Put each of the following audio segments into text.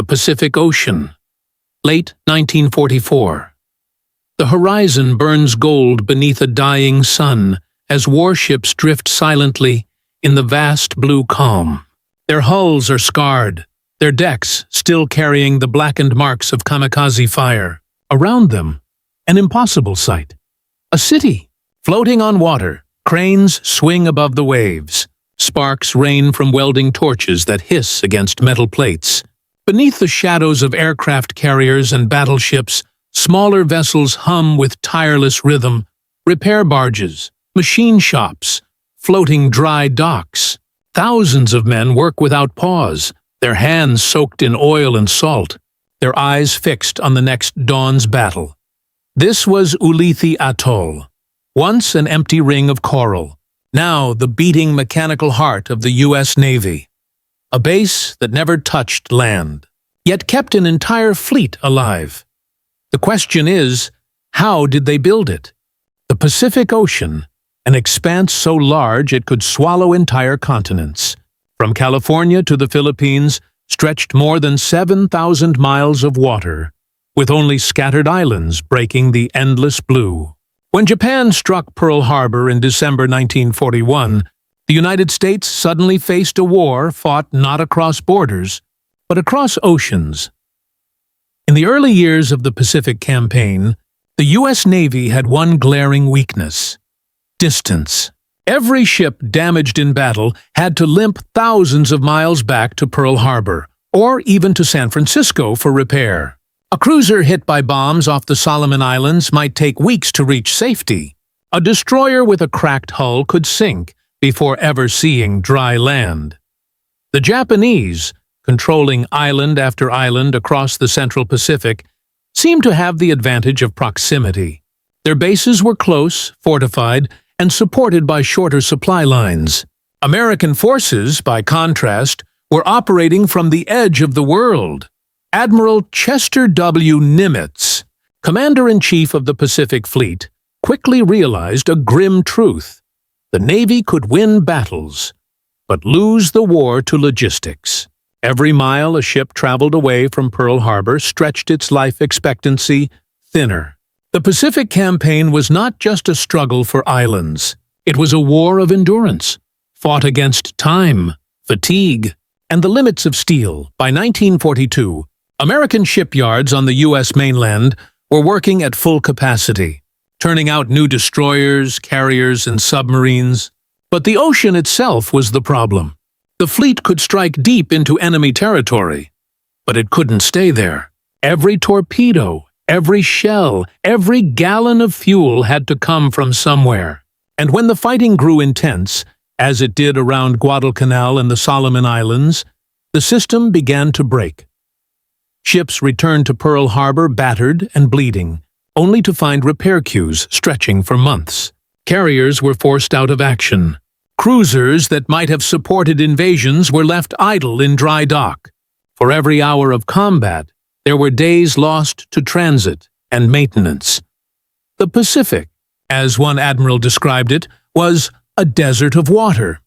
Pacific Ocean. Late 1944. The horizon burns gold beneath a dying sun as warships drift silently in the vast blue calm. Their hulls are scarred, their decks still carrying the blackened marks of kamikaze fire. Around them, an impossible sight. A city, floating on water, cranes swing above the waves. Sparks rain from welding torches that hiss against metal plates. Beneath the shadows of aircraft carriers and battleships, smaller vessels hum with tireless rhythm. Repair barges, machine shops, floating dry docks. Thousands of men work without pause, their hands soaked in oil and salt, their eyes fixed on the next dawn's battle. This was Ulithi Atoll, once an empty ring of coral, now the beating mechanical heart of the U.S. Navy. A base that never touched land, yet kept an entire fleet alive. The question is, how did they build it? The Pacific Ocean, an expanse so large it could swallow entire continents. From California to the Philippines stretched more than 7,000 miles of water, with only scattered islands breaking the endless blue. When Japan struck Pearl Harbor in December 1941, the United States suddenly faced a war fought not across borders, but across oceans. In the early years of the Pacific Campaign, the U.S. Navy had one glaring weakness: distance. Every ship damaged in battle had to limp thousands of miles back to Pearl Harbor, or even to San Francisco for repair. A cruiser hit by bombs off the Solomon Islands might take weeks to reach safety. A destroyer with a cracked hull could sink before ever seeing dry land. The Japanese, controlling island after island across the Central Pacific, seemed to have the advantage of proximity. Their bases were close, fortified, and supported by shorter supply lines. American forces, by contrast, were operating from the edge of the world. Admiral Chester W. Nimitz, Commander-in-Chief of the Pacific Fleet, quickly realized a grim truth. The Navy could win battles, but lose the war to logistics. Every mile a ship traveled away from Pearl Harbor stretched its life expectancy thinner. The Pacific Campaign was not just a struggle for islands. It was a war of endurance, fought against time, fatigue, and the limits of steel. By 1942, American shipyards on the U.S. mainland were working at full capacity, turning out new destroyers, carriers, and submarines. But the ocean itself was the problem. The fleet could strike deep into enemy territory, but it couldn't stay there. Every torpedo, every shell, every gallon of fuel had to come from somewhere. And when the fighting grew intense, as it did around Guadalcanal and the Solomon Islands, the system began to break. Ships returned to Pearl Harbor battered and bleeding, only to find repair queues stretching for months. Carriers were forced out of action. Cruisers that might have supported invasions were left idle in dry dock. For every hour of combat, there were days lost to transit and maintenance. The Pacific, as one admiral described it, was a desert of water.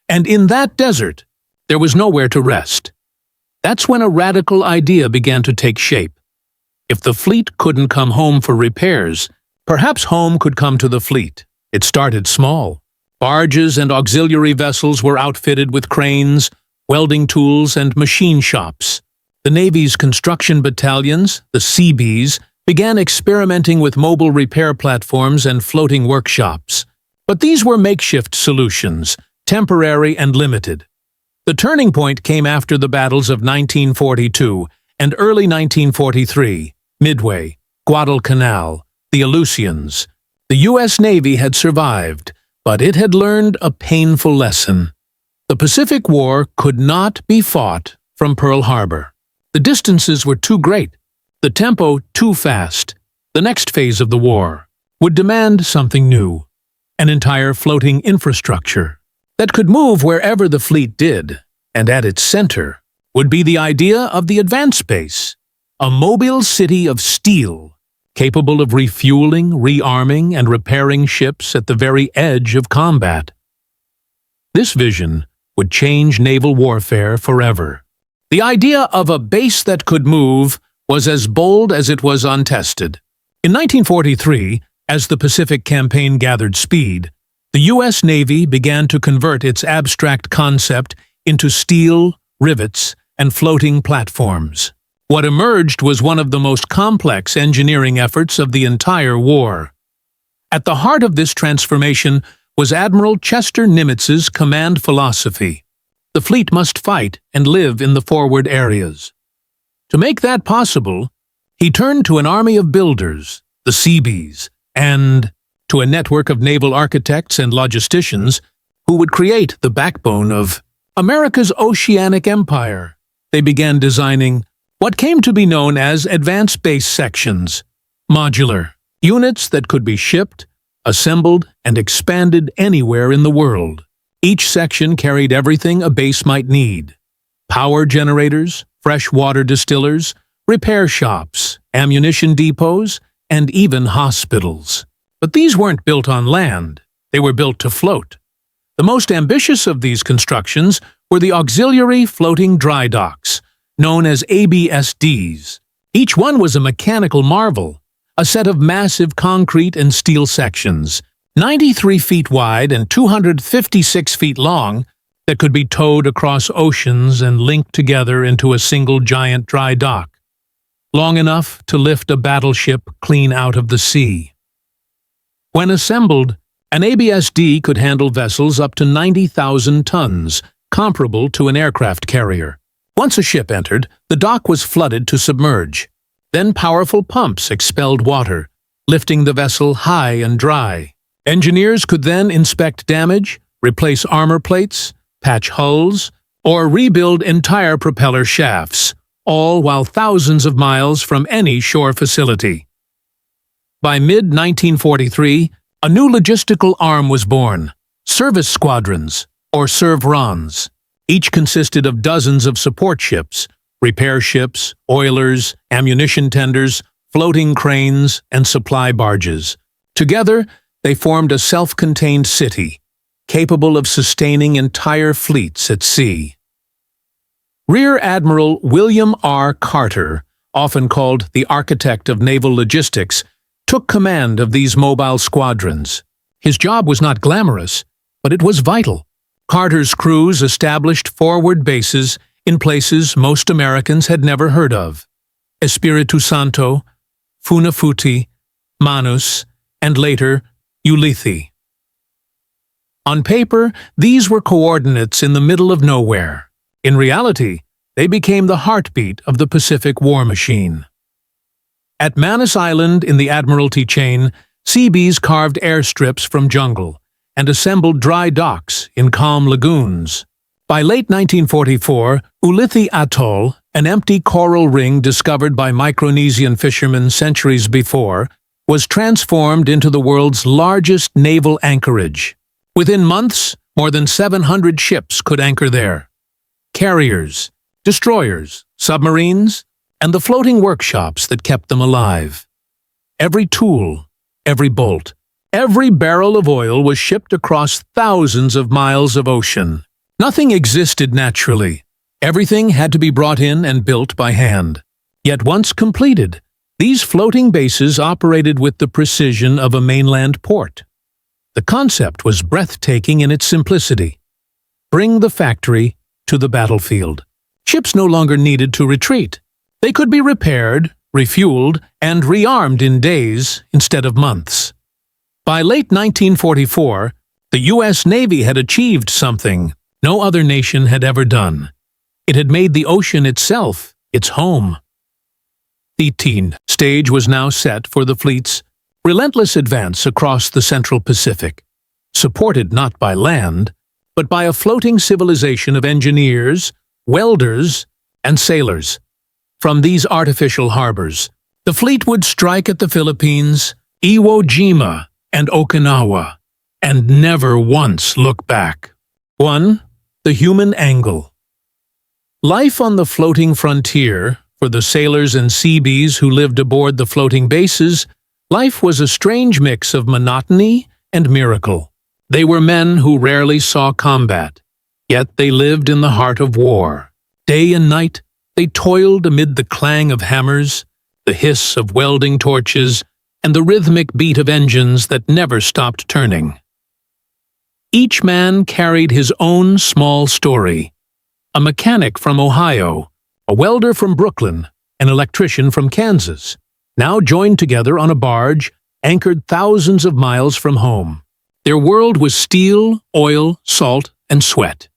And in that desert, there was nowhere to rest. That's when a radical idea began to take shape. If the fleet couldn't come home for repairs, perhaps home could come to the fleet. It started small. Barges and auxiliary vessels were outfitted with cranes, welding tools, and machine shops. The Navy's construction battalions, the Seabees, began experimenting with mobile repair platforms and floating workshops. But these were makeshift solutions, temporary and limited. The turning point came after the battles of 1942 and early 1943, Midway, Guadalcanal, the Aleutians. The U.S. Navy had survived, but it had learned a painful lesson. The Pacific War could not be fought from Pearl Harbor. The distances were too great, the tempo too fast. The next phase of the war would demand something new, an entire floating infrastructure that could move wherever the fleet did, and at its center would be the idea of the advance base, a mobile city of steel, capable of refueling, rearming, and repairing ships at the very edge of combat. This vision would change naval warfare forever. The idea of a base that could move was as bold as it was untested. In 1943, as the Pacific Campaign gathered speed, the U.S. Navy began to convert its abstract concept into steel, rivets, and floating platforms. What emerged was one of the most complex engineering efforts of the entire war. At the heart of this transformation was Admiral Chester Nimitz's command philosophy. The fleet must fight and live in the forward areas. To make that possible, he turned to an army of builders, the Seabees, and to a network of naval architects and logisticians who would create the backbone of America's oceanic empire. They began designing what came to be known as advanced base sections, modular units that could be shipped, assembled, and expanded anywhere in the world. Each section carried everything a base might need: power generators, fresh water distillers, repair shops, ammunition depots, and even hospitals. But these weren't built on land. They were built to float. The most ambitious of these constructions were the auxiliary floating dry docks, known as ABSDs. Each one was a mechanical marvel, a set of massive concrete and steel sections, 93 feet wide and 256 feet long, that could be towed across oceans and linked together into a single giant dry dock, long enough to lift a battleship clean out of the sea. When assembled, an ABSD could handle vessels up to 90,000 tons, comparable to an aircraft carrier. Once a ship entered, the dock was flooded to submerge. Then powerful pumps expelled water, lifting the vessel high and dry. Engineers could then inspect damage, replace armor plates, patch hulls, or rebuild entire propeller shafts, all while thousands of miles from any shore facility. By mid-1943, a new logistical arm was born: service squadrons, or servrons. Each consisted of dozens of support ships, repair ships, oilers, ammunition tenders, floating cranes, and supply barges. Together, they formed a self-contained city, capable of sustaining entire fleets at sea. Rear Admiral William R. Carter, often called the architect of naval logistics, took command of these mobile squadrons. His job was not glamorous, but it was vital. Carter's crews established forward bases in places most Americans had never heard of: Espiritu Santo, Funafuti, Manus, and later Ulithi. On paper, these were coordinates in the middle of nowhere. In reality, they became the heartbeat of the Pacific war machine. At Manus Island in the Admiralty chain, Seabees carved airstrips from jungle and assembled dry docks in calm lagoons. By late 1944, Ulithi Atoll, an empty coral ring discovered by Micronesian fishermen centuries before, was transformed into the world's largest naval anchorage. Within months, more than 700 ships could anchor there. Carriers, destroyers, submarines, and the floating workshops that kept them alive. Every tool, every bolt, every barrel of oil was shipped across thousands of miles of ocean. Nothing existed naturally. Everything had to be brought in and built by hand. Yet once completed, these floating bases operated with the precision of a mainland port. The concept was breathtaking in its simplicity. Bring the factory to the battlefield. Ships no longer needed to retreat. They could be repaired, refueled, and rearmed in days instead of months. By late 1944, the U.S. Navy had achieved something no other nation had ever done. It had made the ocean itself its home. The teen stage was now set for the fleet's relentless advance across the Central Pacific, supported not by land, but by a floating civilization of engineers, welders, and sailors. From these artificial harbors, the fleet would strike at the Philippines, Iwo Jima, and Okinawa, and never once look back. 1. The human angle. Life on the floating frontier. For the sailors and Seabees who lived aboard the floating bases, life was a strange mix of monotony and miracle. They were men who rarely saw combat, yet they lived in the heart of war. Day and night, they toiled amid the clang of hammers, the hiss of welding torches, and the rhythmic beat of engines that never stopped turning. Each man carried his own small story. A mechanic from Ohio, a welder from Brooklyn, an electrician from Kansas, now joined together on a barge anchored thousands of miles from home. Their world was steel, oil, salt, and sweat.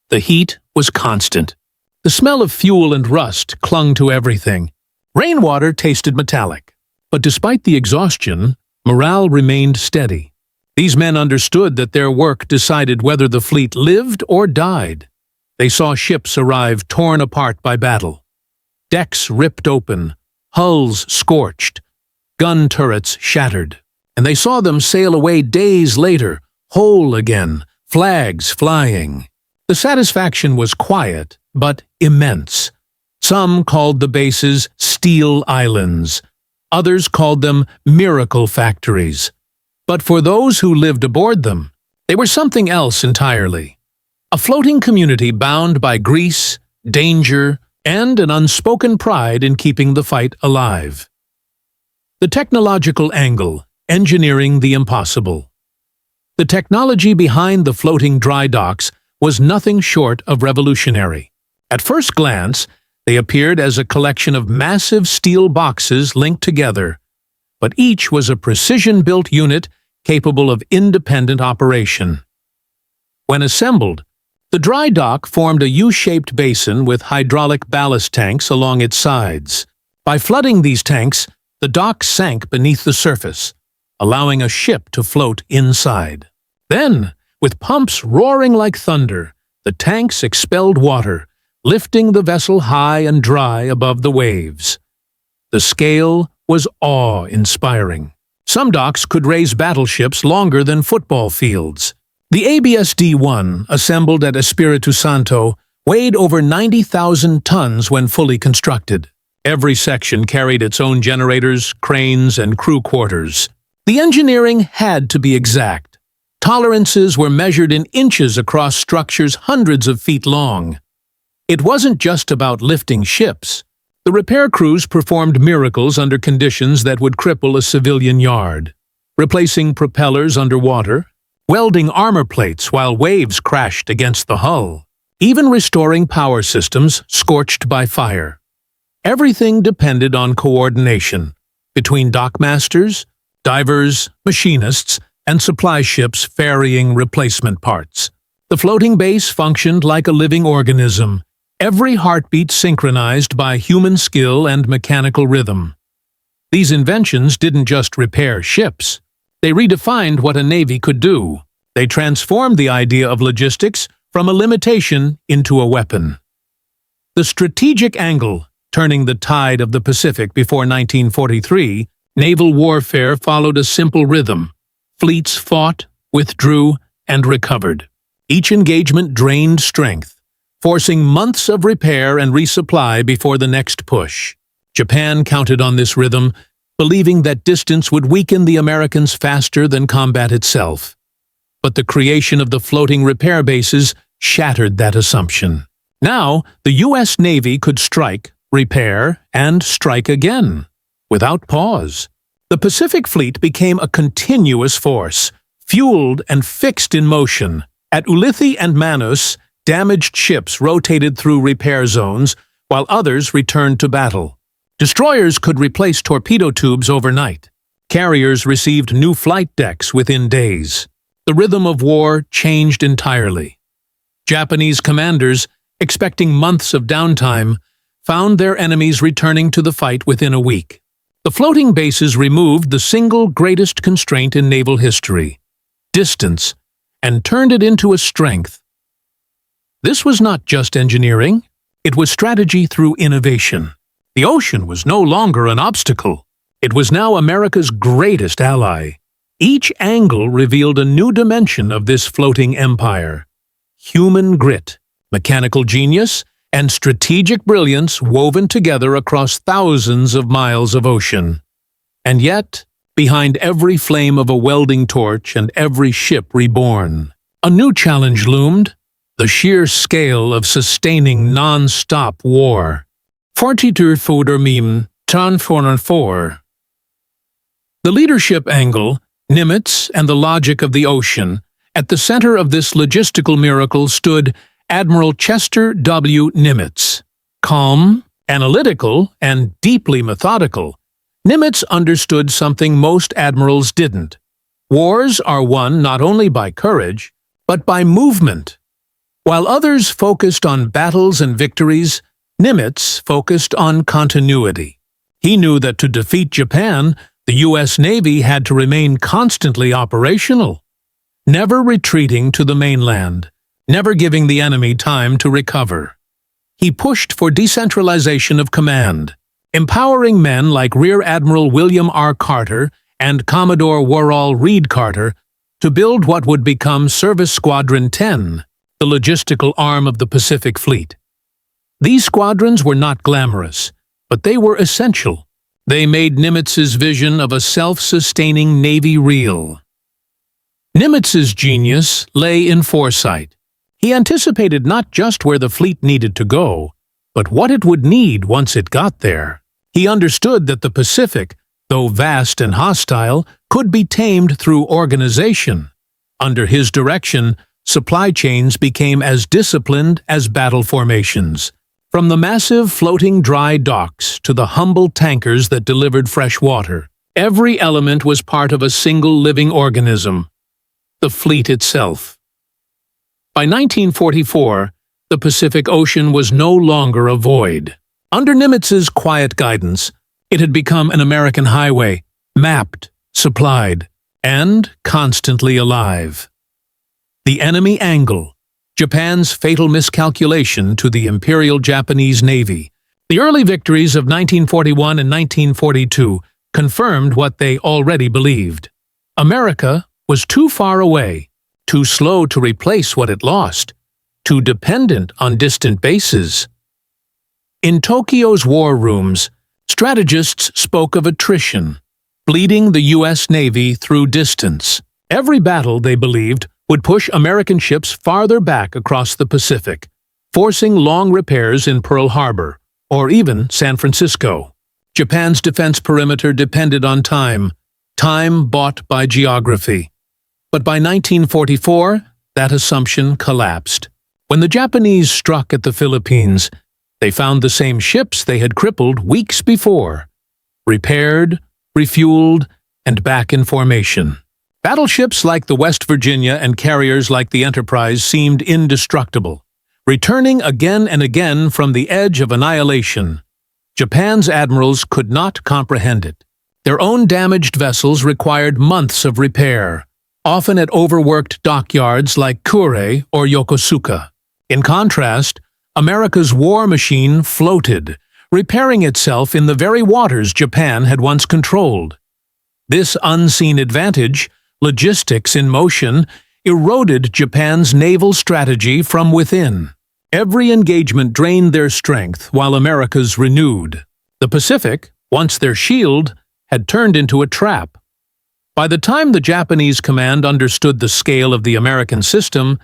The heat was constant. The smell of fuel and rust clung to everything. Rainwater tasted metallic. But despite the exhaustion, morale remained steady. These men understood that their work decided whether the fleet lived or died. They saw ships arrive torn apart by battle. Decks ripped open, hulls scorched, gun turrets shattered. And they saw them sail away days later, whole again, flags flying. The satisfaction was quiet, but immense. Some called the bases steel islands. Others called them miracle factories. But for those who lived aboard them, they were something else entirely. A floating community bound by grease, danger, and an unspoken pride in keeping the fight alive. The technological angle, engineering the impossible. The technology behind the floating dry docks was nothing short of revolutionary. At first glance, they appeared as a collection of massive steel boxes linked together, but each was a precision-built unit capable of independent operation. When assembled, the dry dock formed a U-shaped basin with hydraulic ballast tanks along its sides. By flooding these tanks, the dock sank beneath the surface, allowing a ship to float inside. Then, with pumps roaring like thunder, the tanks expelled water, lifting the vessel high and dry above the waves. The scale was awe-inspiring. Some docks could raise battleships longer than football fields. The miss.The, assembled at Espiritu Santo, weighed over 90,000 tons when fully constructed. Every section carried its own generators, cranes, and crew quarters. The engineering had to be exact. Tolerances were measured in inches across structures hundreds of feet long. It wasn't just about lifting ships. The repair crews performed miracles under conditions that would cripple a civilian yard, replacing propellers underwater, welding armor plates while waves crashed against the hull, even restoring power systems scorched by fire. Everything depended on coordination between dockmasters, divers, machinists, and supply ships ferrying replacement parts. The floating base functioned like a living organism, every heartbeat synchronized by human skill and mechanical rhythm. These inventions didn't just repair ships. They redefined what a navy could do. They transformed the idea of logistics from a limitation into a weapon. The strategic angle, turning the tide of the Pacific before 1943, naval warfare followed a simple rhythm. Fleets fought, withdrew, and recovered. Each engagement drained strength, forcing months of repair and resupply before the next push. Japan counted on this rhythm, believing that distance would weaken the Americans faster than combat itself. But the creation of the floating repair bases shattered that assumption. Now, the U.S. Navy could strike, repair, and strike again, without pause. The Pacific Fleet became a continuous force, fueled and fixed in motion. At Ulithi and Manus, damaged ships rotated through repair zones, while others returned to battle. Destroyers could replace torpedo tubes overnight. Carriers received new flight decks within days. The rhythm of war changed entirely. Japanese commanders, expecting months of downtime, found their enemies returning to the fight within a week. The floating bases removed the single greatest constraint in naval history, distance, and turned it into a strength. This was not just engineering, it was strategy through innovation. The ocean was no longer an obstacle. It was now America's greatest ally. Each angle revealed a new dimension of this floating empire. Human grit, mechanical genius, and strategic brilliance woven together across thousands of miles of ocean. And yet, behind every flame of a welding torch and every ship reborn, a new challenge loomed: the sheer scale of sustaining non-stop war. 42 Fodermeme, 1044. The leadership angle, Nimitz, and the logic of the ocean. At the center of this logistical miracle stood Admiral Chester W. Nimitz. Calm, analytical, and deeply methodical, Nimitz understood something most admirals didn't. Wars are won not only by courage, but by movement. While others focused on battles and victories, Nimitz focused on continuity. He knew that to defeat Japan, the U.S. Navy had to remain constantly operational, never retreating to the mainland, never giving the enemy time to recover. He pushed for decentralization of command, empowering men like Rear Admiral William R. Carter and Commodore Worrall Reed Carter to build what would become Service Squadron 10, the logistical arm of the Pacific Fleet. These squadrons were not glamorous, but they were essential. They made Nimitz's vision of a self-sustaining Navy real. Nimitz's genius lay in foresight. He anticipated not just where the fleet needed to go, but what it would need once it got there. He understood that the Pacific, though vast and hostile, could be tamed through organization. Under his direction, supply chains became as disciplined as battle formations. From the massive floating dry docks to the humble tankers that delivered fresh water, every element was part of a single living organism, the fleet itself. By 1944, the Pacific Ocean was no longer a void. Under Nimitz's quiet guidance, it had become an American highway, mapped, supplied, and constantly alive. The enemy angle, Japan's fatal miscalculation to the Imperial Japanese Navy. The early victories of 1941 and 1942 confirmed what they already believed. America was too far away, too slow to replace what it lost, too dependent on distant bases. In Tokyo's war rooms, strategists spoke of attrition, bleeding the U.S. Navy through distance. Every battle, they believed, would push American ships farther back across the Pacific, forcing long repairs in Pearl Harbor, or even San Francisco. Japan's defense perimeter depended on time bought by geography. But by 1944, that assumption collapsed. When the Japanese struck at the Philippines, they found the same ships they had crippled weeks before, repaired, refueled, and back in formation. Battleships like the West Virginia and carriers like the Enterprise seemed indestructible, returning again and again from the edge of annihilation. Japan's admirals could not comprehend it. Their own damaged vessels required months of repair, often at overworked dockyards like Kure or Yokosuka. In contrast, America's war machine floated, repairing itself in the very waters Japan had once controlled. This unseen advantage, logistics in motion, eroded Japan's naval strategy from within. Every engagement drained their strength while America's renewed. The Pacific, once their shield, had turned into a trap. By the time the Japanese command understood the scale of the American system,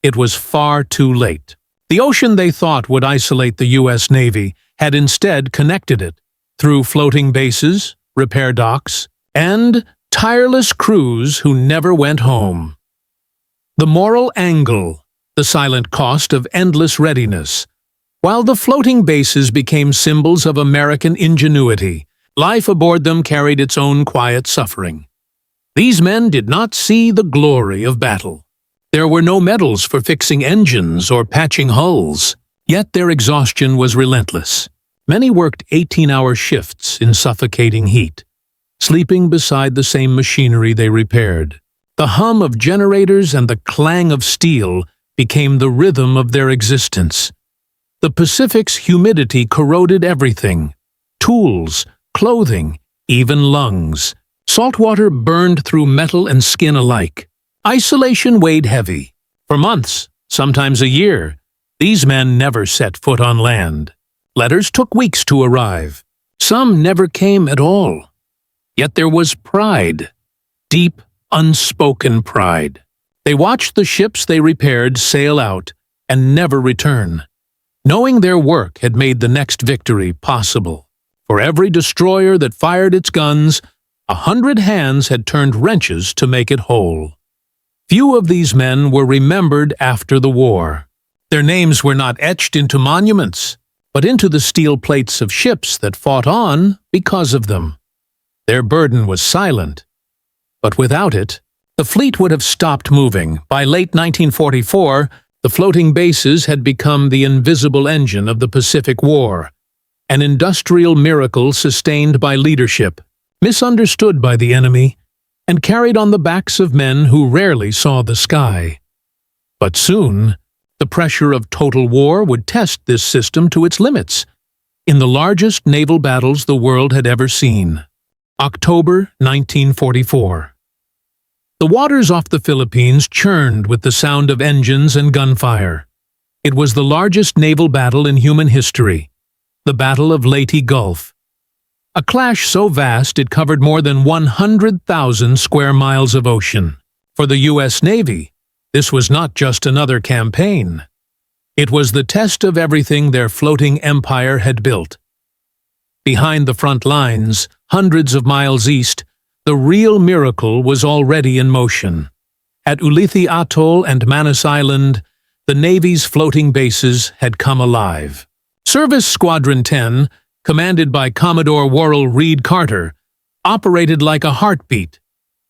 it was far too late. The ocean they thought would isolate the U.S. Navy had instead connected it through floating bases, repair docks, and tireless crews who never went home. The moral angle, the silent cost of endless readiness. While the floating bases became symbols of American ingenuity, life aboard them carried its own quiet suffering. These men did not see the glory of battle. There were no medals for fixing engines or patching hulls, yet their exhaustion was relentless. Many worked 18-hour shifts in suffocating heat, sleeping beside the same machinery they repaired. The hum of generators and the clang of steel became the rhythm of their existence. The Pacific's humidity corroded everything: tools, clothing, even lungs. Saltwater burned through metal and skin alike. Isolation weighed heavy. For months, sometimes a year, these men never set foot on land. Letters took weeks to arrive. Some never came at all. Yet there was pride, deep, unspoken pride. They watched the ships they repaired sail out, and never return. Knowing their work had made the next victory possible. For every destroyer that fired its guns, 100 hands had turned wrenches to make it whole. Few of these men were remembered after the war. Their names were not etched into monuments, but into the steel plates of ships that fought on because of them. Their burden was silent, but without it, the fleet would have stopped moving. By late 1944, the floating bases had become the invisible engine of the Pacific War, an industrial miracle sustained by leadership, misunderstood by the enemy, and carried on the backs of men who rarely saw the sky. But soon, the pressure of total war would test this system to its limits, in the largest naval battles the world had ever seen. October 1944. The waters off the Philippines churned with the sound of engines and gunfire. It was the largest naval battle in human history, the Battle of Leyte Gulf. A clash so vast it covered more than 100,000 square miles of ocean. For the U.S. Navy, this was not just another campaign. It was the test of everything their floating empire had built. Behind the front lines, hundreds of miles east, the real miracle was already in motion. At Ulithi Atoll and Manus Island, the Navy's floating bases had come alive. Service Squadron 10, commanded by Commodore Worrell Reed Carter, operated like a heartbeat,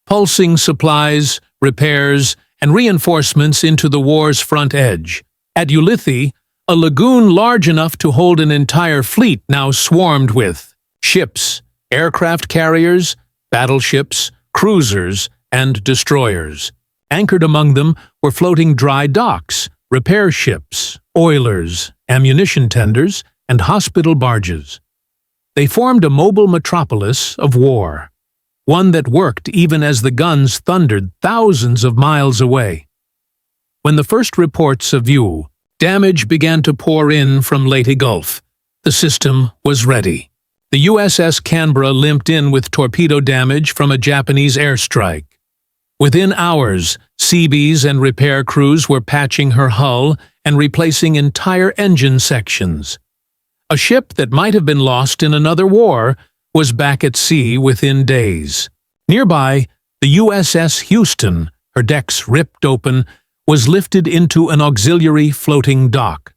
pulsing supplies, repairs, and reinforcements into the war's front edge. At Ulithi, a lagoon large enough to hold an entire fleet now swarmed with ships, aircraft carriers, battleships, cruisers, and destroyers. Anchored among them were floating dry docks, repair ships, oilers, ammunition tenders, and hospital barges. They formed a mobile metropolis of war, one that worked even as the guns thundered thousands of miles away. When the first reports of damage began to pour in from Leyte Gulf, the system was ready. The USS Canberra limped in with torpedo damage from a Japanese airstrike. Within hours, Seabees and repair crews were patching her hull and replacing entire engine sections. A ship that might have been lost in another war was back at sea within days. Nearby, the USS Houston, her decks ripped open, was lifted into an auxiliary floating dock,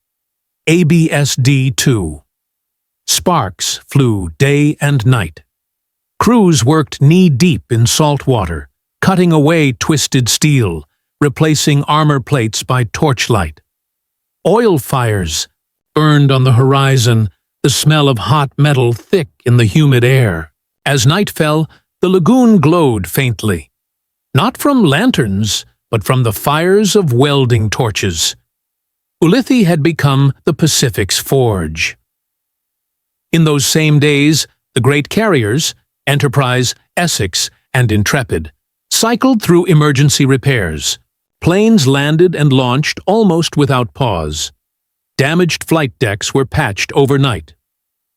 ABSD-2. Sparks flew day and night. Crews worked knee-deep in salt water, cutting away twisted steel, replacing armor plates by torchlight. Oil fires burned on the horizon, the smell of hot metal thick in the humid air. As night fell, the lagoon glowed faintly. Not from lanterns, but from the fires of welding torches. Ulithi had become the Pacific's forge. In those same days, the great carriers, Enterprise, Essex, and Intrepid, cycled through emergency repairs. Planes landed and launched almost without pause. Damaged flight decks were patched overnight.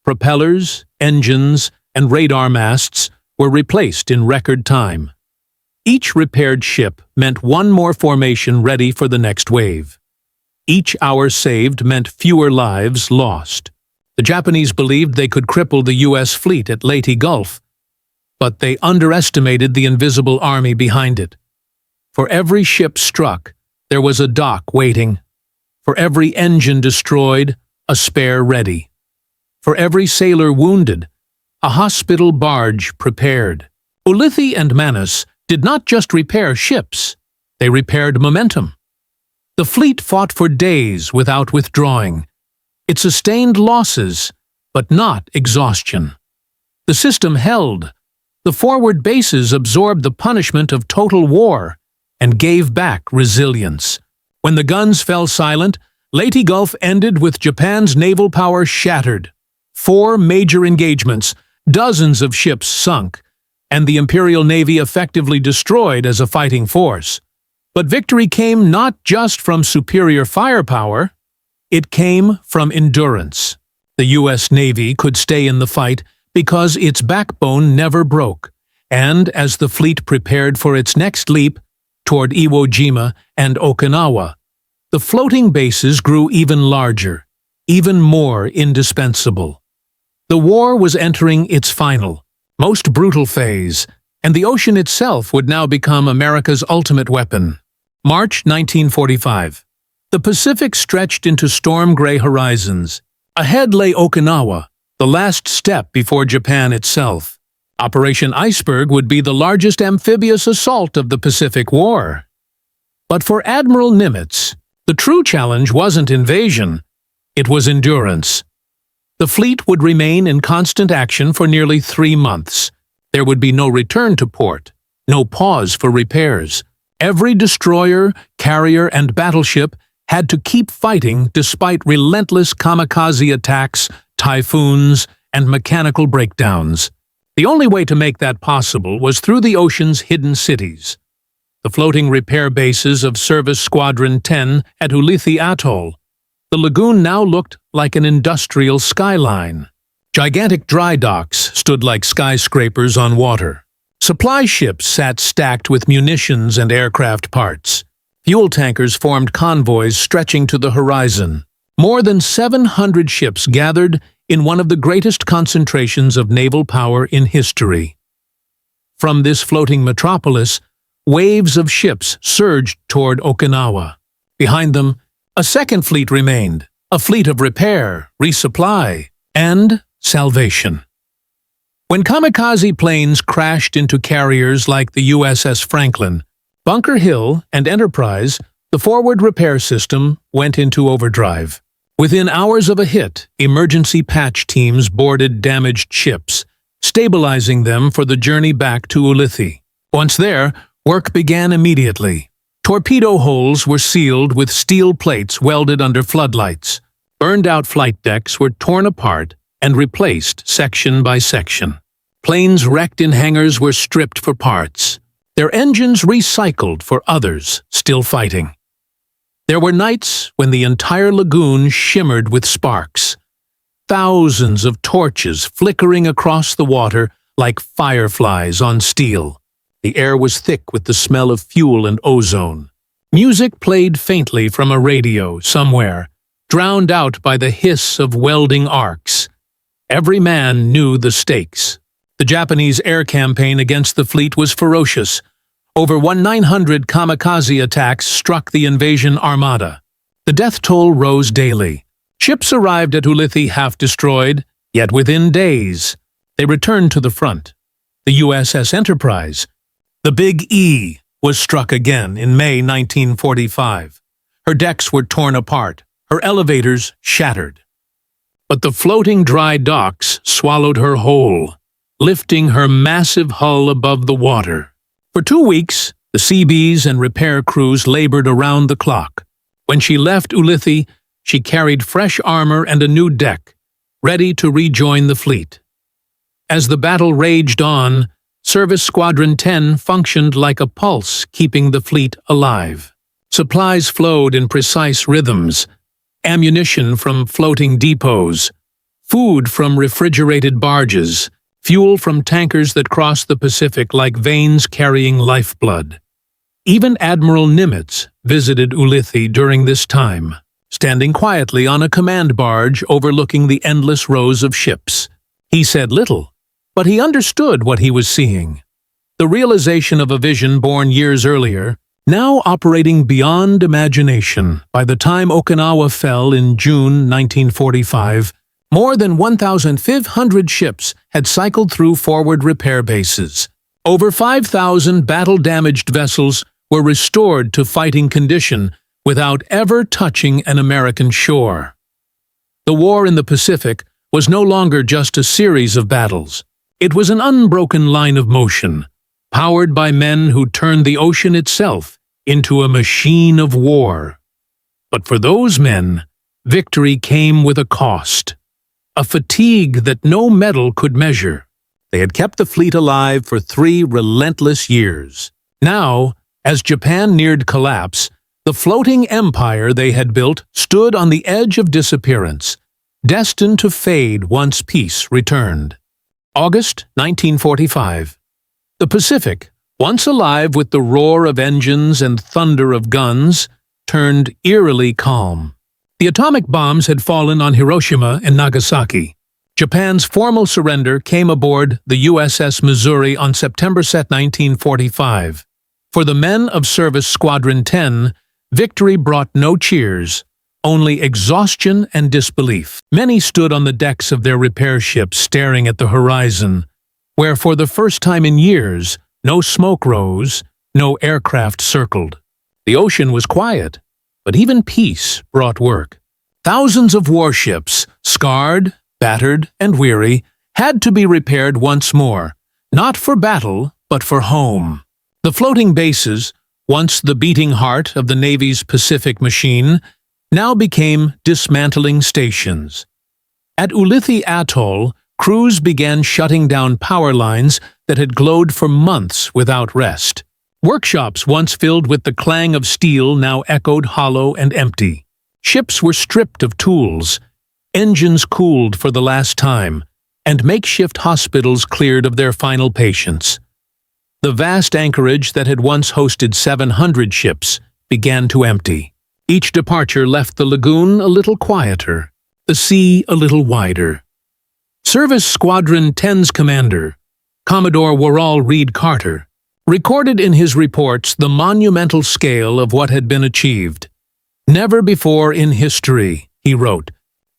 Propellers, engines, and radar masts were replaced in record time. Each repaired ship meant one more formation ready for the next wave. Each hour saved meant fewer lives lost. The Japanese believed they could cripple the U.S. fleet at Leyte Gulf, but they underestimated the invisible army behind it. For every ship struck, there was a dock waiting. For every engine destroyed, a spare ready. For every sailor wounded, a hospital barge prepared. Ulithi and Manus did not just repair ships, they repaired momentum. The fleet fought for days without withdrawing. It sustained losses, but not exhaustion. The system held. The forward bases absorbed the punishment of total war and gave back resilience. When the guns fell silent, Leyte Gulf ended with Japan's naval power shattered. 4 major engagements, dozens of ships sunk, and the Imperial Navy effectively destroyed as a fighting force. But victory came not just from superior firepower, it came from endurance. The U.S. Navy could stay in the fight because its backbone never broke, and as the fleet prepared for its next leap toward Iwo Jima and Okinawa, the floating bases grew even larger, even more indispensable. The war was entering its final, most brutal phase, and the ocean itself would now become America's ultimate weapon. March 1945. The Pacific stretched into storm-gray horizons. Ahead lay Okinawa, the last step before Japan itself. Operation Iceberg would be the largest amphibious assault of the Pacific War. But for Admiral Nimitz, the true challenge wasn't invasion, it was endurance. The fleet would remain in constant action for nearly 3 months. There would be no return to port, no pause for repairs. Every destroyer, carrier, and battleship had to keep fighting despite relentless kamikaze attacks, typhoons, and mechanical breakdowns. The only way to make that possible was through the ocean's hidden cities. The floating repair bases of Service Squadron 10 at Ulithi Atoll. The lagoon now looked like an industrial skyline. Gigantic dry docks stood like skyscrapers on water. Supply ships sat stacked with munitions and aircraft parts. Fuel tankers formed convoys stretching to the horizon. More than 700 ships gathered in one of the greatest concentrations of naval power in history. From this floating metropolis, waves of ships surged toward Okinawa. Behind them, a second fleet remained, a fleet of repair, resupply, and salvation. When kamikaze planes crashed into carriers like the USS Franklin, Bunker Hill, and Enterprise, the forward repair system went into overdrive. Within hours of a hit, emergency patch teams boarded damaged ships, stabilizing them for the journey back to Ulithi. Once there, work began immediately. Torpedo holes were sealed with steel plates welded under floodlights. Burned-out flight decks were torn apart and replaced section by section. Planes wrecked in hangars were stripped for parts, their engines recycled for others still fighting. There were nights when the entire lagoon shimmered with sparks, thousands of torches flickering across the water like fireflies on steel. The air was thick with the smell of fuel and ozone. Music played faintly from a radio somewhere, drowned out by the hiss of welding arcs. Every man knew the stakes. The Japanese air campaign against the fleet was ferocious. Over 900 kamikaze attacks struck the invasion armada. The death toll rose daily. Ships arrived at Ulithi half destroyed, yet within days, they returned to the front. The USS Enterprise, the Big E, was struck again in May 1945. Her decks were torn apart, her elevators shattered. But the floating dry docks swallowed her whole, lifting her massive hull above the water. For 2 weeks, the Seabees and repair crews labored around the clock. When she left Ulithi, she carried fresh armor and a new deck, ready to rejoin the fleet. As the battle raged on, Service Squadron 10 functioned like a pulse, keeping the fleet alive. Supplies flowed in precise rhythms, ammunition from floating depots, food from refrigerated barges, fuel from tankers that crossed the Pacific like veins carrying lifeblood. Even Admiral Nimitz visited Ulithi during this time, standing quietly on a command barge overlooking the endless rows of ships. He said little, but he understood what he was seeing. The realization of a vision born years earlier, now operating beyond imagination. By the time Okinawa fell in June 1945, more than 1,500 ships had cycled through forward repair bases. Over 5,000 battle-damaged vessels were restored to fighting condition without ever touching an American shore. The war in the Pacific was no longer just a series of battles. It was an unbroken line of motion, powered by men who turned the ocean itself into a machine of war. But for those men, victory came with a cost. A fatigue that no medal could measure. They had kept the fleet alive for 3 relentless years. Now, as Japan neared collapse, the floating empire they had built stood on the edge of disappearance, destined to fade once peace returned. August 1945. The Pacific, once alive with the roar of engines and thunder of guns, turned eerily calm. The atomic bombs had fallen on Hiroshima and Nagasaki. Japan's formal surrender came aboard the USS Missouri on September 1945. For the men of Service Squadron 10, victory brought no cheers, only exhaustion and disbelief. Many stood on the decks of their repair ships staring at the horizon, where for the first time in years, no smoke rose, no aircraft circled. The ocean was quiet, but even peace brought work. Thousands of warships, scarred, battered, and weary, had to be repaired once more, not for battle, but for home. The floating bases, once the beating heart of the Navy's Pacific machine, now became dismantling stations. At Ulithi Atoll, crews began shutting down power lines that had glowed for months without rest. Workshops once filled with the clang of steel now echoed hollow and empty. Ships were stripped of tools, engines cooled for the last time, and makeshift hospitals cleared of their final patients. The vast anchorage that had once hosted 700 ships began to empty. Each departure left the lagoon a little quieter, the sea a little wider. Service Squadron 10's commander, Commodore Worrall Reed Carter, recorded in his reports the monumental scale of what had been achieved. "Never before in history," he wrote,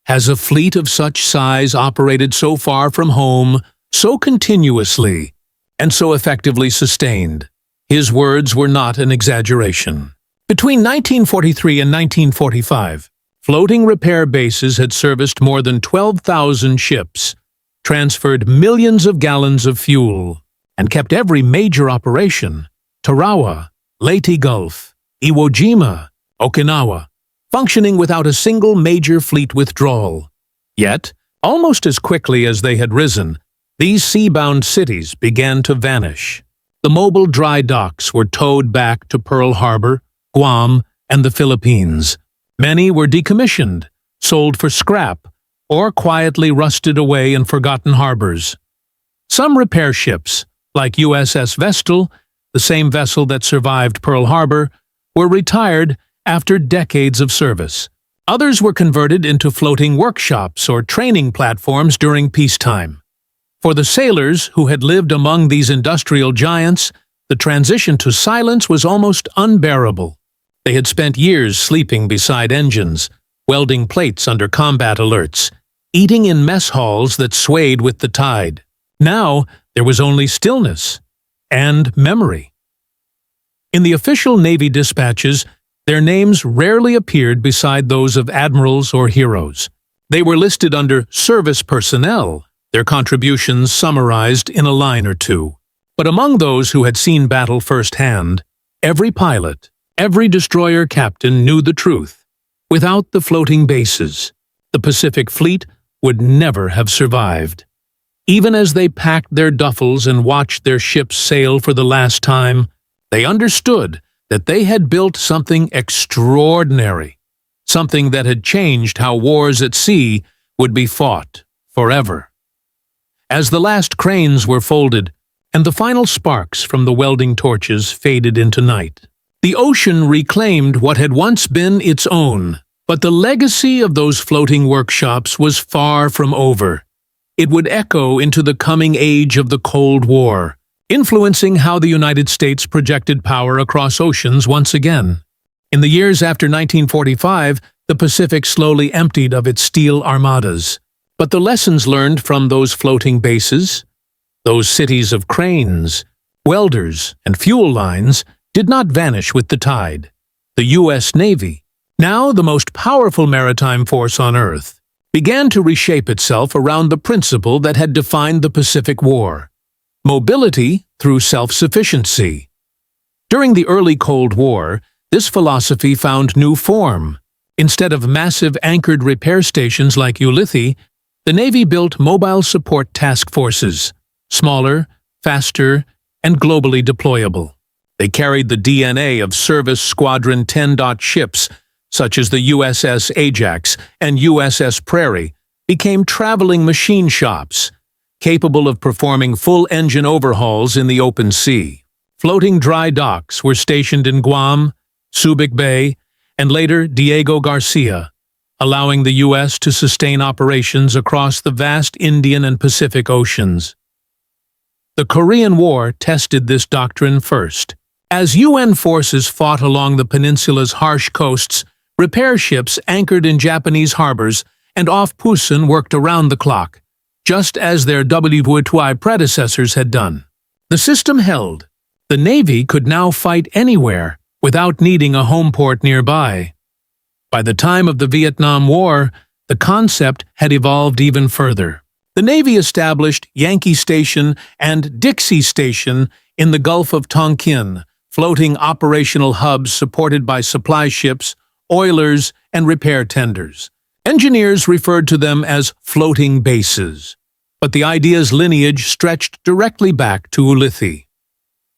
"has a fleet of such size operated so far from home, so continuously, and so effectively sustained." His words were not an exaggeration. Between 1943 and 1945, floating repair bases had serviced more than 12,000 ships, transferred millions of gallons of fuel, and kept every major operation, Tarawa, Leyte Gulf, Iwo Jima, Okinawa, functioning without a single major fleet withdrawal. Yet, almost as quickly as they had risen, these sea-bound cities began to vanish. The mobile dry docks were towed back to Pearl Harbor, Guam, and the Philippines. Many were decommissioned, sold for scrap, or quietly rusted away in forgotten harbors. Some repair ships, like USS Vestal, the same vessel that survived Pearl Harbor, were retired after decades of service. Others were converted into floating workshops or training platforms during peacetime. For the sailors who had lived among these industrial giants, the transition to silence was almost unbearable. They had spent years sleeping beside engines, welding plates under combat alerts, eating in mess halls that swayed with the tide. Now, there was only stillness and memory. In the official Navy dispatches, their names rarely appeared beside those of admirals or heroes. They were listed under service personnel, their contributions summarized in a line or two. But among those who had seen battle firsthand, every pilot, every destroyer captain knew the truth. Without the floating bases, the Pacific Fleet would never have survived. Even as they packed their duffels and watched their ships sail for the last time, they understood that they had built something extraordinary, something that had changed how wars at sea would be fought forever. As the last cranes were folded, and the final sparks from the welding torches faded into night, the ocean reclaimed what had once been its own. But the legacy of those floating workshops was far from over. It would echo into the coming age of the Cold War, influencing how the United States projected power across oceans once again. In the years after 1945, the Pacific slowly emptied of its steel armadas. But the lessons learned from those floating bases, those cities of cranes, welders, and fuel lines, did not vanish with the tide. The U.S. Navy, now the most powerful maritime force on Earth, began to reshape itself around the principle that had defined the Pacific War: mobility through self-sufficiency. During the early Cold War, this philosophy found new form. Instead of massive anchored repair stations like Ulithi, the Navy built mobile support task forces, smaller, faster, and globally deployable. They carried the DNA of Service Squadron 10 ships, such as the USS Ajax and USS Prairie, became traveling machine shops, capable of performing full engine overhauls in the open sea. Floating dry docks were stationed in Guam, Subic Bay, and later Diego Garcia, allowing the U.S. to sustain operations across the vast Indian and Pacific Oceans. The Korean War tested this doctrine first. As UN forces fought along the peninsula's harsh coasts, repair ships anchored in Japanese harbors and off Pusan worked around the clock, just as their WTI predecessors had done. The system held. The Navy could now fight anywhere without needing a home port nearby. By the time of the Vietnam War, the concept had evolved even further. The Navy established Yankee Station and Dixie Station in the Gulf of Tonkin, floating operational hubs supported by supply ships, oilers, and repair tenders. Engineers referred to them as floating bases, but the idea's lineage stretched directly back to Ulithi.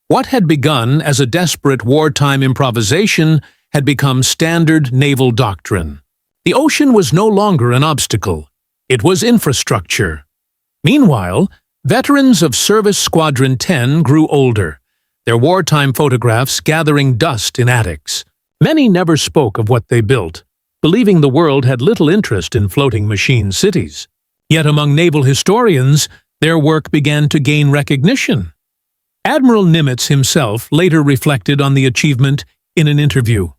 What had begun as a desperate wartime improvisation had become standard naval doctrine. The ocean was no longer an obstacle. It was infrastructure. Meanwhile, veterans of Service Squadron 10 grew older, their wartime photographs gathering dust in attics. Many never spoke of what they built, believing the world had little interest in floating machine cities. Yet among naval historians, their work began to gain recognition. Admiral Nimitz himself later reflected on the achievement in an interview.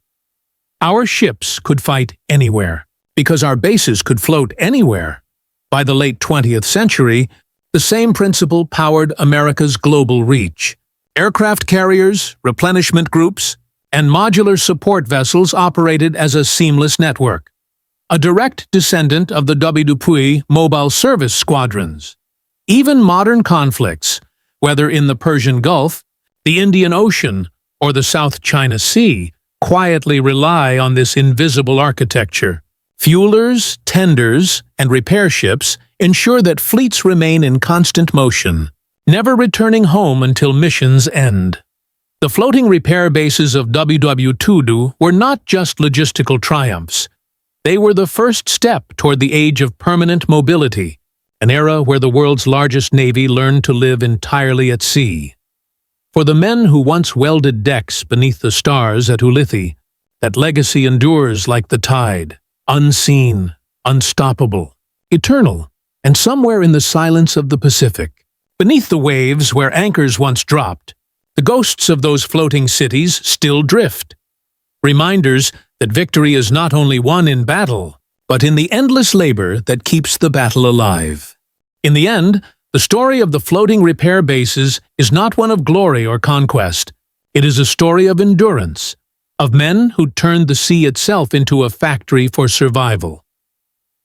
Our ships could fight anywhere, because our bases could float anywhere. By the late 20th century, the same principle powered America's global reach. Aircraft carriers, replenishment groups, and modular support vessels operated as a seamless network, a direct descendant of the WTI mobile service squadrons. Even modern conflicts, whether in the Persian Gulf, the Indian Ocean, or the South China Sea, quietly rely on this invisible architecture. Fuelers, tenders, and repair ships ensure that fleets remain in constant motion, never returning home until missions end. The floating repair bases of WW2 were not just logistical triumphs. They were the first step toward the age of permanent mobility, an era where the world's largest navy learned to live entirely at sea. For the men who once welded decks beneath the stars at Ulithi, that legacy endures like the tide, unseen, unstoppable, eternal, and somewhere in the silence of the Pacific. Beneath the waves where anchors once dropped, the ghosts of those floating cities still drift. Reminders that victory is not only won in battle, but in the endless labor that keeps the battle alive. In the end, the story of the floating repair bases is not one of glory or conquest. It is a story of endurance, of men who turned the sea itself into a factory for survival.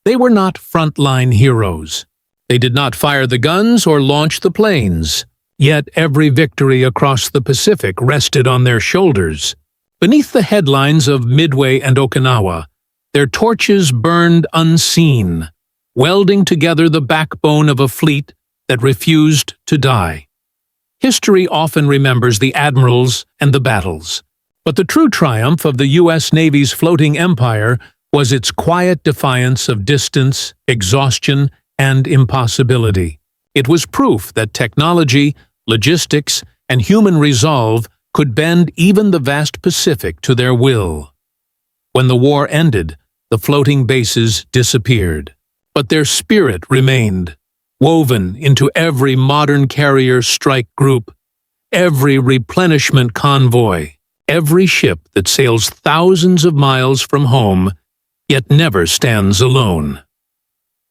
They were not frontline heroes. They did not fire the guns or launch the planes. Yet every victory across the Pacific rested on their shoulders. Beneath the headlines of Midway and Okinawa, their torches burned unseen, welding together the backbone of a fleet that refused to die. History often remembers the admirals and the battles, but the true triumph of the U.S. Navy's floating empire was its quiet defiance of distance, exhaustion, and impossibility. It was proof that technology, logistics, and human resolve could bend even the vast Pacific to their will. When the war ended, the floating bases disappeared, but their spirit remained, woven into every modern carrier strike group, every replenishment convoy, every ship that sails thousands of miles from home, yet never stands alone.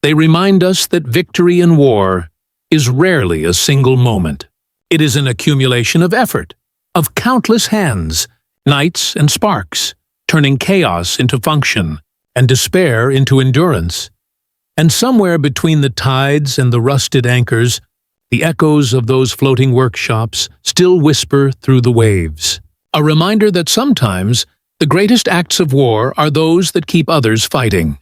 They remind us that victory in war is rarely a single moment. It is an accumulation of effort, of countless hands, nights and sparks, turning chaos into function and despair into endurance. And somewhere between the tides and the rusted anchors, the echoes of those floating workshops still whisper through the waves. A reminder that sometimes the greatest acts of war are those that keep others fighting.